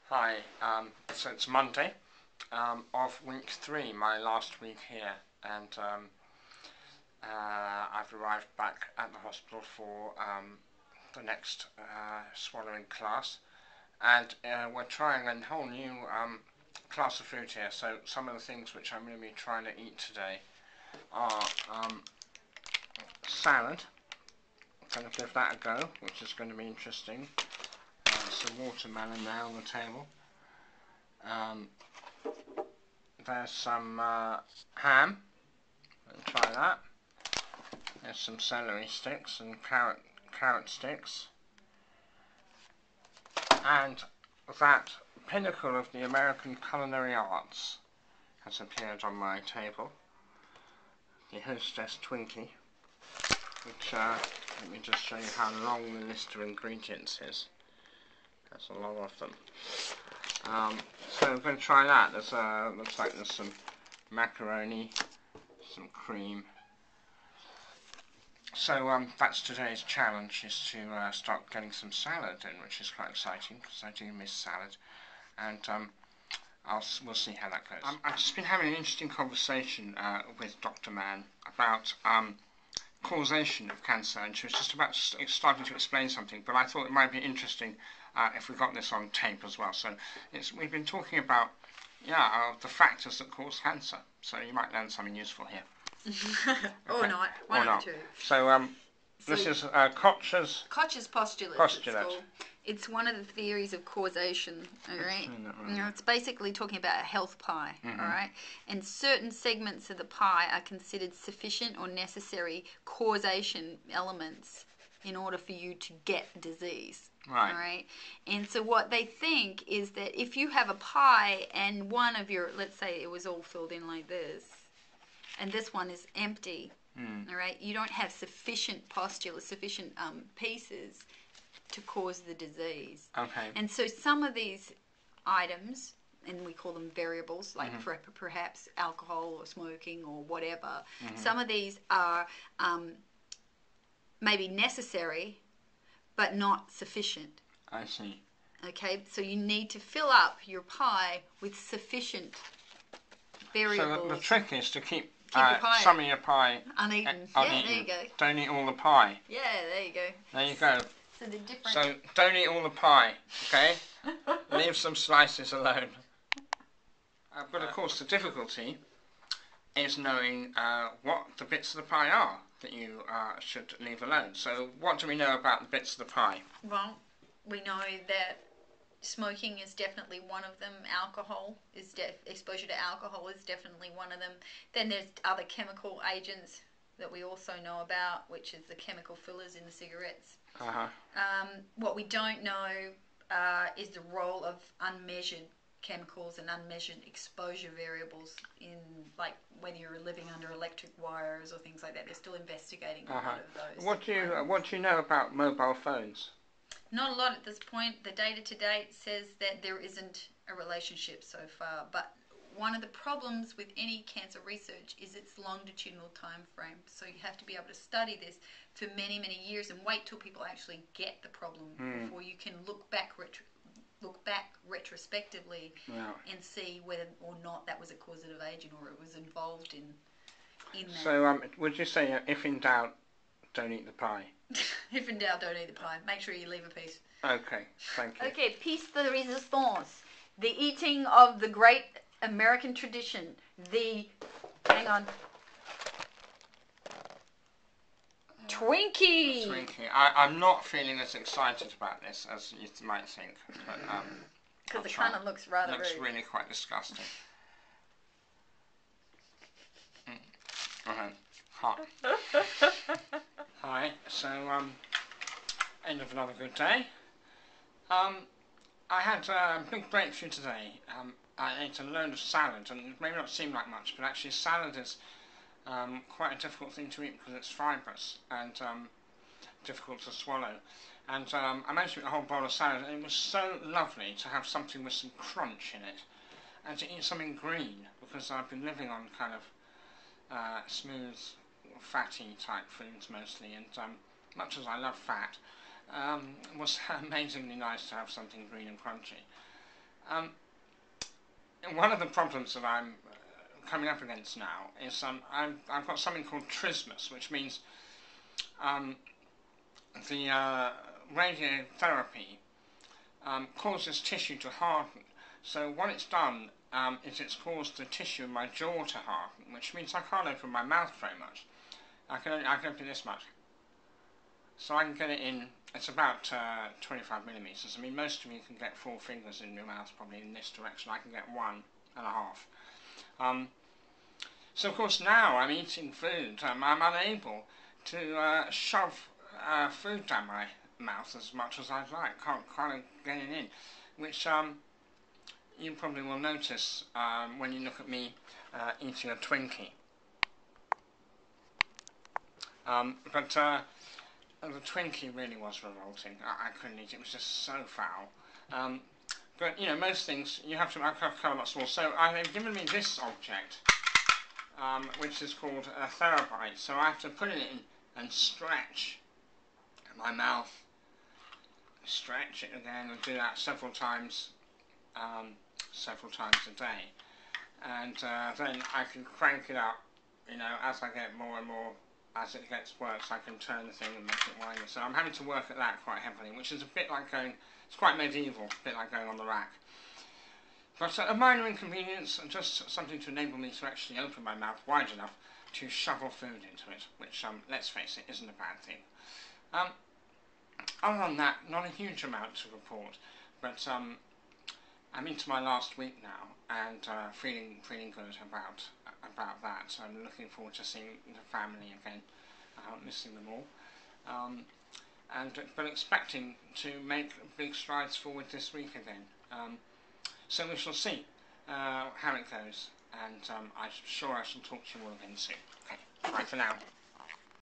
Hi, so it's Monday of week 3, my last week here, and I've arrived back at the hospital for the next swallowing class, and we're trying a whole new class of food here. So some of the things which I'm going to be trying to eat today are salad. I'm going to give that a go, which is going to be interesting. Some watermelon there on the table. There's some ham. I'll try that. There's some celery sticks and carrot sticks. And that pinnacle of the American culinary arts has appeared on my table. The hostess Twinkie, which let me just show you how long the list of ingredients is. That's a lot of them. So I'm going to try that. There's looks like there's some macaroni, some cream. So that's today's challenge, is to start getting some salad in, which is quite exciting because I do miss salad. And we'll see how that goes. I've just been having an interesting conversation with Dr. Mann about causation of cancer, and she was just about starting to explain something, but I thought it might be interesting if we got this on tape as well. So we've been talking about the factors that cause cancer, so you might learn something useful here. Or Okay. not, one of the two. So this is Koch's postulate. It's one of the theories of causation, alright? It's basically talking about a health pie, alright? And certain segments of the pie are considered sufficient or necessary causation elements in order for you to get disease. Right. Alright? And so what they think is that if you have a pie and one of your, let's say it was all filled in like this, and this one is empty, alright? You don't have sufficient postulate, sufficient pieces to cause the disease. Okay. And so some of these items, and we call them variables, like perhaps alcohol or smoking or whatever, some of these are maybe necessary but not sufficient. I see. Okay, so you need to fill up your pie with sufficient variables. So the trick is to keep some of your pie uneaten. uneaten. Yeah, there you go. Don't eat all the pie. Yeah, there you go. There you go. So the different. So don't eat all the pie, okay? Leave some slices alone. But of course the difficulty is knowing what the bits of the pie are that you should leave alone. So what do we know about the bits of the pie? Well, we know that smoking is definitely one of them. Alcohol is exposure to alcohol is definitely one of them. Then there's other chemical agents that we also know about, which is the chemical fillers in the cigarettes. What we don't know is the role of unmeasured chemicals and unmeasured exposure variables in, like, whether you're living under electric wires or things like that. They're still investigating a lot of those. What do you know about mobile phones? Not a lot at this point. The data to date says that there isn't a relationship so far, but one of the problems with any cancer research is its longitudinal time frame. So you have to be able to study this for many, many years and wait till people actually get the problem before you can look back retrospectively and see whether or not that was a causative agent or it was involved in that. So would you say if in doubt, don't eat the pie? If in doubt, don't eat the pie. Make sure you leave a piece. Okay, thank you. Okay, piece de résistance. The eating of the great American tradition. Hang on. Twinkie! Twinkie. I'm not feeling as excited about this as you might think. Because it kind of looks rather rude. It looks really quite disgusting. Hot. Hi, so end of another good day. I had a big breakthrough today. I ate a load of salad, and it may not seem like much, but actually salad is quite a difficult thing to eat because it's fibrous and difficult to swallow. And I managed to eat a whole bowl of salad, and it was so lovely to have something with some crunch in it, and to eat something green, because I've been living on kind of smooth, fatty type foods mostly, and much as I love fat, it was amazingly nice to have something green and crunchy. One of the problems that I'm coming up against now is I've got something called trismus, which means the radiotherapy causes tissue to harden. So what it's done is it's caused the tissue in my jaw to harden, which means I can't open my mouth very much. I can open this much. So I can get it in, it's about 25 millimetres. I mean, most of you can get 4 fingers in your mouth probably in this direction. I can get 1.5. So of course now I'm eating food, I'm unable to shove food down my mouth as much as I'd like. Can't get it in, which you probably will notice when you look at me eating a Twinkie. But the Twinkie really was revolting. I couldn't eat it. It was just so foul. But you know, most things you have to cut a lot smaller. So they've given me this object, which is called a therabite. So I have to put it in and stretch my mouth, stretch it again, and do that several times a day. And then I can crank it up. You know, as I get more and more. As it gets worse, I can turn the thing and make it wider. So I'm having to work at that quite heavily, which is a bit like going, it's quite medieval, a bit like going on the rack. But a minor inconvenience, and just something to enable me to actually open my mouth wide enough to shovel food into it, which, let's face it, isn't a bad thing. Other than that, not a huge amount to report, but I'm into my last week now, and feeling good about that. I'm looking forward to seeing the family again, missing them all, but expecting to make big strides forward this week again. So we shall see how it goes, and I'm sure I shall talk to you all again soon. Okay, bye for now.